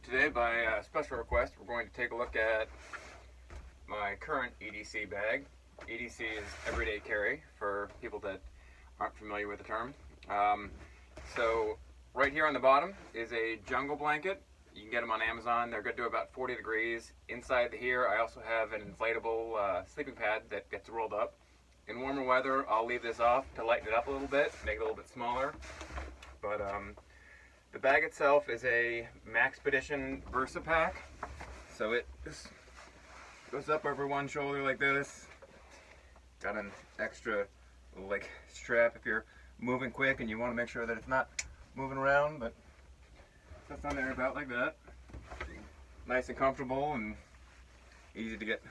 Today, by special request, we're going to take a look at my current EDC bag. EDC is everyday carry for people that aren't familiar with the term. So right here on the bottom is a jungle blanket. You can get them on Amazon. They're good to about 40 degrees. Inside here I also have an inflatable sleeping pad that gets rolled up. In warmer weather I'll leave this off to lighten it up a little bit, make it a little bit smaller. But the bag itself is a Maxpedition Versa Pack. So it just goes up over one shoulder like this. Got an extra like strap if you're moving quick and you want to make sure that it's not moving around, but that's on there about like that. Nice and comfortable and easy to get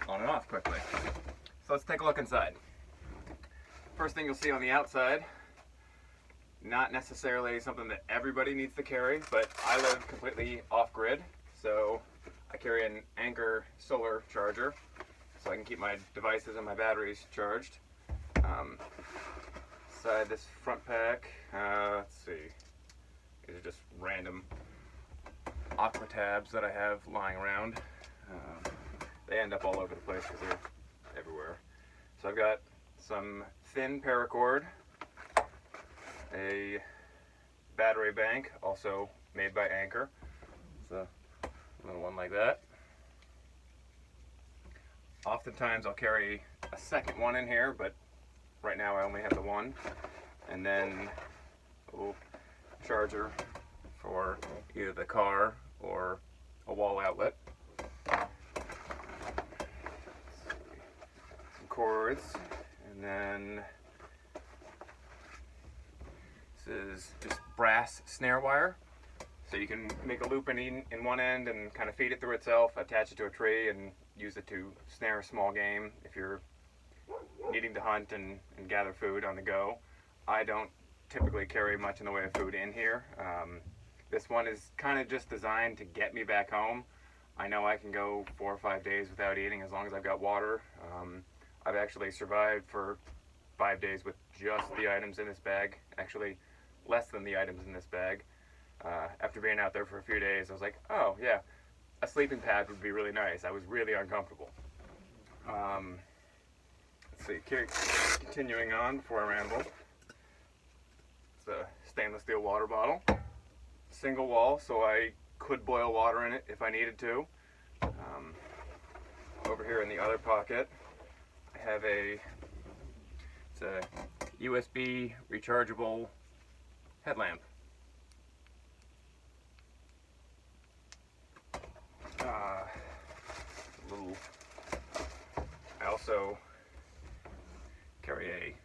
on and off quickly. So let's take a look inside. First thing you'll see on the outside, not necessarily something that everybody needs to carry, but I live completely off-grid, so I carry an Anker solar charger so I can keep my devices and my batteries charged. Inside this front pack, let's see, these are just random aqua tabs that I have lying around. They end up all over the place because they're everywhere. So I've got some thin paracord, a battery bank, also made by Anker. It's a little one like that. Oftentimes I'll carry a second one in here, but right now I only have the one. And then a little charger for either the car or a wall outlet. Some cords, and then this is just brass snare wire. So you can make a loop in one end and kind of feed it through itself, attach it to a tree, and use it to snare a small game if you're needing to hunt and gather food on the go. I don't typically carry much in the way of food in here. This one is kind of just designed to get me back home. I know I can go 4 or 5 days without eating as long as I've got water. I've actually survived for 5 days with just the items in this bag, actually less than the items in this bag. After being out there for a few days, I was like, oh yeah, a sleeping pad would be really nice. I was really uncomfortable. Let's see, continuing on before I ramble. It's a stainless steel water bottle. Single wall, so I could boil water in it if I needed to. Over here in the other pocket, I have it's a USB rechargeable headlamp. I also carry a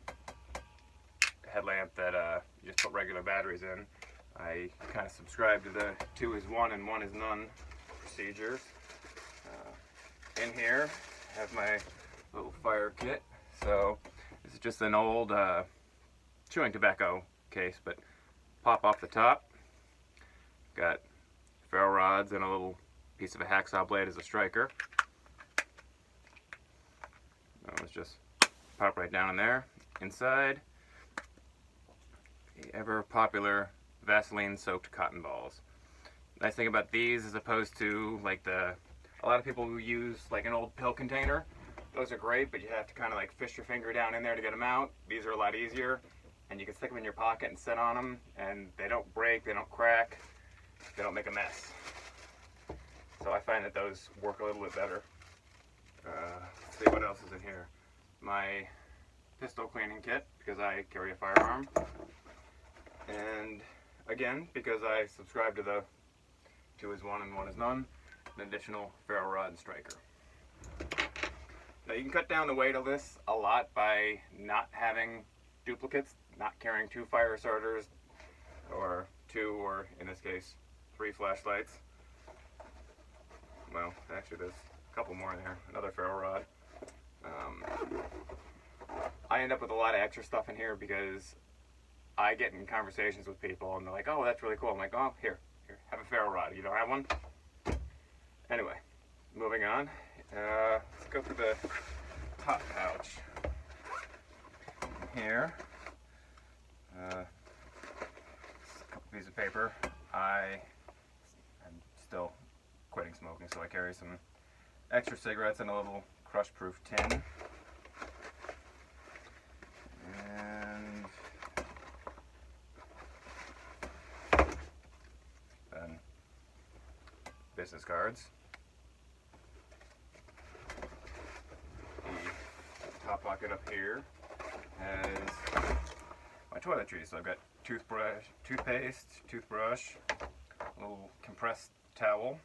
headlamp that you just put regular batteries in. I kind of subscribe to the 2 is 1 and 1 is none procedures. In here, I have my little fire kit. So this is just an old chewing tobacco case, but pop off the top. Got ferro rods and a little piece of a hacksaw blade as a striker. Let's just pop right down in there. Inside, the ever popular Vaseline soaked cotton balls. Nice thing about these, as opposed to like a lot of people who use like an old pill container, those are great, but you have to kind of like fish your finger down in there to get them out. These are a lot easier, and you can stick them in your pocket and sit on them, and they don't break, they don't crack, they don't make a mess. So I find that those work a little bit better. Let's see what else is in here. My pistol cleaning kit, because I carry a firearm. And again, because I subscribe to the 2 is 1 and 1 is none, an additional ferro rod and striker. Now you can cut down the weight of this a lot by not having duplicates, not carrying 2 fire starters, or 2, or in this case, 3 flashlights. Well, actually there's a couple more in there, another ferro rod. I end up with a lot of extra stuff in here because I get in conversations with people and they're like, oh, that's really cool. I'm like, oh, here, have a ferro rod. You don't have one? Anyway, moving on. Let's go through the top pouch. Here, a couple pieces of paper. I quitting smoking, so I carry some extra cigarettes in a little crush-proof tin. And then business cards. The top pocket up here has my toiletries. So I've got toothpaste, toothbrush, a little compressed towel,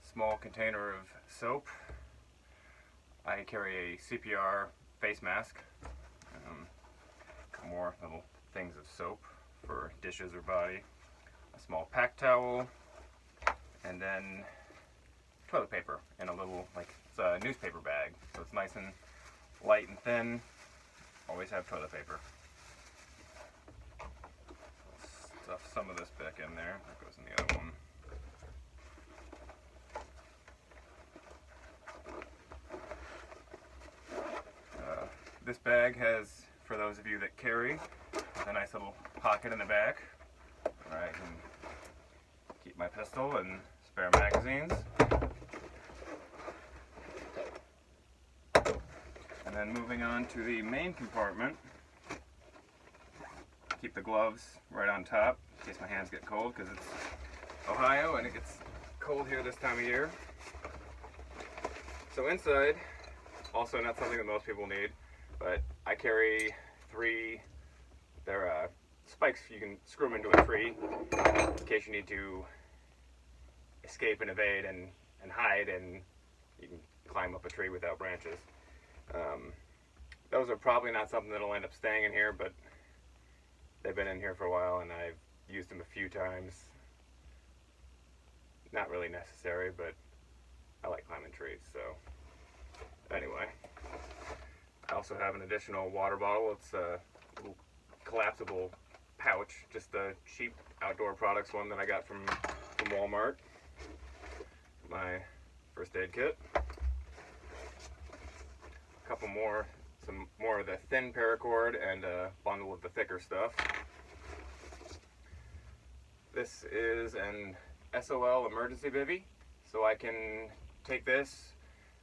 small container of soap. I carry a CPR face mask, couple more little things of soap for dishes or body, a small pack towel, and then toilet paper in a little, like, it's a newspaper bag, so it's nice and light and thin. Always have toilet paper. Stuff some of this back in there. That goes in the other one. This bag has, for those of you that carry, a nice little pocket in the back where I can keep my pistol and spare magazines. And then moving on to the main compartment, keep the gloves right on top in case my hands get cold, because it's Ohio and it gets cold here this time of year. So inside, also not something that most people need, but I carry three, they're spikes. You can screw them into a tree in case you need to escape and evade and hide, and you can climb up a tree without branches. Those are probably not something that'll end up staying in here, but they've been in here for a while and I've used them a few times. Not really necessary, but I like climbing trees, so anyway. I also have an additional water bottle. It's a little collapsible pouch, just a cheap outdoor products one that I got from Walmart. My first aid kit. A couple more, some more of the thin paracord and a bundle of the thicker stuff. This is an SOL emergency bivvy, so I can take this,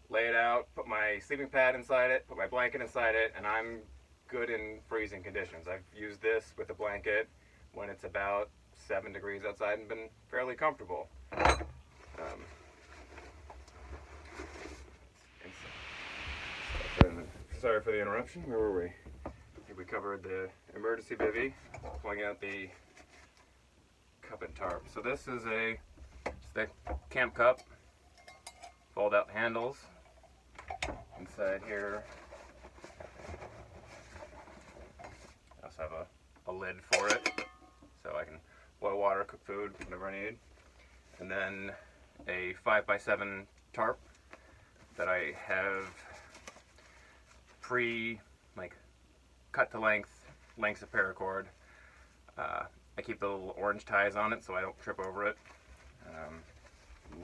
lay it out, put my sleeping pad inside it, put my blanket inside it, and I'm good in freezing conditions. I've used this with a blanket when it's about 7 degrees outside and been fairly comfortable. Sorry for the interruption. Where were we? I think we covered the emergency bivvy, pulling out the cup and tarp. So this is a thick camp cup, fold out handles. Inside here, I also have a lid for it, so I can boil water, cook food, whatever I need. And then a 5x7 tarp that I have cut to lengths of paracord. I keep the little orange ties on it so I don't trip over it.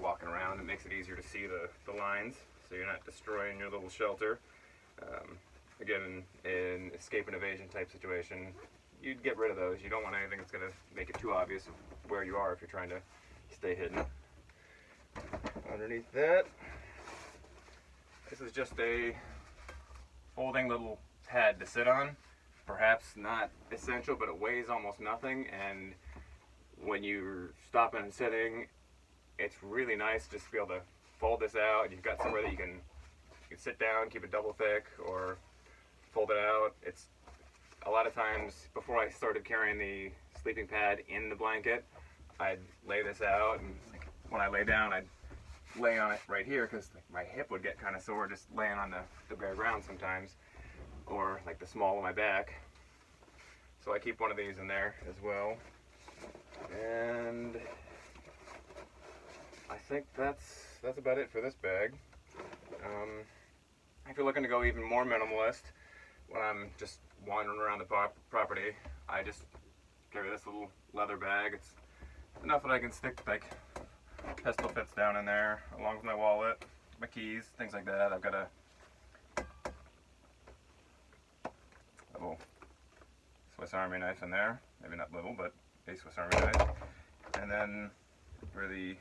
Walking around, it makes it easier to see the lines, so you're not destroying your little shelter. Again, in escape and evasion type situation, you'd get rid of those. You don't want anything that's going to make it too obvious of where you are if you're trying to stay hidden. Underneath that, this is just a folding little pad to sit on. Perhaps not essential, but it weighs almost nothing, and when you're stopping and sitting, it's really nice just to be able to fold this out. You've got somewhere that you can sit down, keep it double thick, or fold it out. It's a lot of times, before I started carrying the sleeping pad in the blanket, I'd lay this out, and when I lay down, I'd lay on it right here because my hip would get kind of sore just laying on the bare ground sometimes, or like the small of my back. So I keep one of these in there as well. And I think that's about it for this bag. If you're looking to go even more minimalist, when I'm just wandering around the property, I just carry this little leather bag. It's enough that I can stick, like, pistol fits down in there, along with my wallet, my keys, things like that. I've got a little Swiss Army knife in there, maybe not little, but a Swiss Army knife. And then for the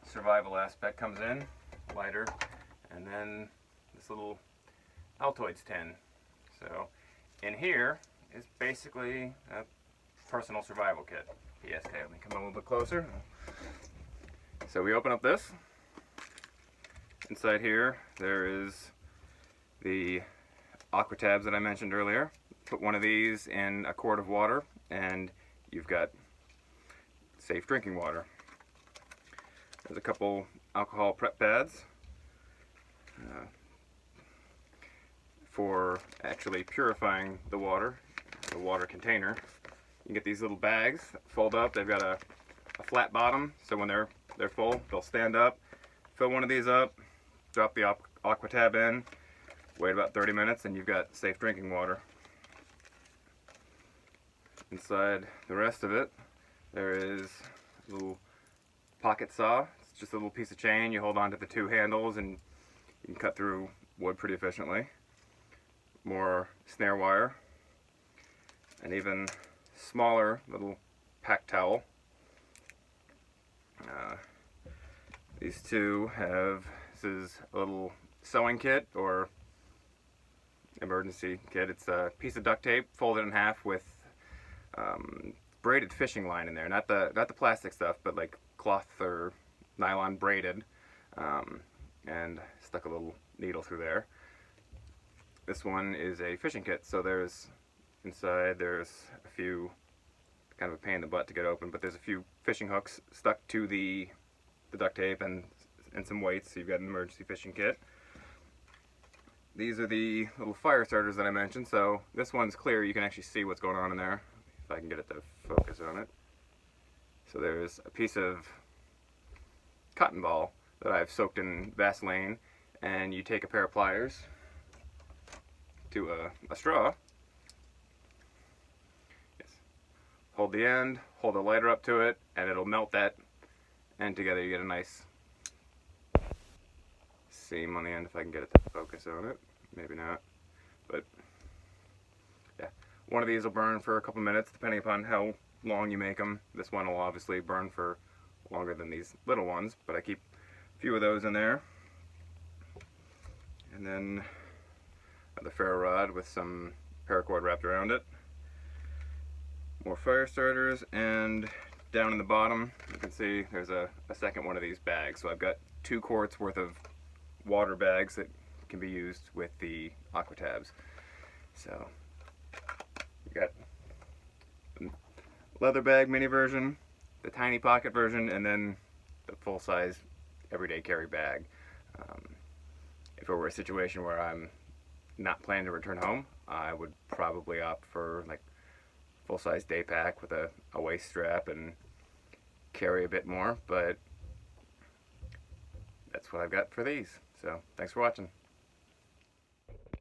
survival aspect comes in, lighter, and then this little Altoids tin. So in here is basically a personal survival kit. PSK, let me come a little bit closer. So we open up this. Inside here there is the aqua tabs that I mentioned earlier. Put one of these in a quart of water and you've got safe drinking water. There's a couple alcohol prep pads for actually purifying the water container. You can get these little bags that fold up. They've got a flat bottom, so when they're full, they'll stand up. Fill one of these up, drop the aqua tab in, wait about 30 minutes, and you've got safe drinking water. Inside the rest of it, there is a little pocket saw. It's just a little piece of chain. You hold on to the two handles and you can cut through wood pretty efficiently. More snare wire, and even smaller little pack towel. These two have, this is a little sewing kit or emergency kit. It's a piece of duct tape folded in half with braided fishing line in there. Not the plastic stuff, but like cloth or nylon braided, and stuck a little needle through there. This one is a fishing kit, so there's a few, kind of a pain in the butt to get open, but there's a few fishing hooks stuck to the duct tape and some weights, so you've got an emergency fishing kit. These are the little fire starters that I mentioned, so this one's clear, you can actually see what's going on in there, if I can get it to focus on it. So there's a piece of cotton ball that I've soaked in Vaseline, and you take a pair of pliers to a straw. Yes. Hold the end, hold the lighter up to it, and it'll melt that end together. You get a nice seam on the end, if I can get it to focus on it. Maybe not. But yeah, one of these will burn for a couple minutes depending upon how long you make them. This one will obviously burn for longer than these little ones, but I keep a few of those in there. And then the ferro rod with some paracord wrapped around it. More fire starters, and down in the bottom you can see there's a second one of these bags. So I've got 2 quarts worth of water bags that can be used with the aqua tabs. So you got the leather bag mini version, the tiny pocket version, and then the full-size everyday carry bag. If it were a situation where I'm not planning to return home, I would probably opt for like full-size day pack with a waist strap and carry a bit more, but that's what I've got for these. So thanks for watching.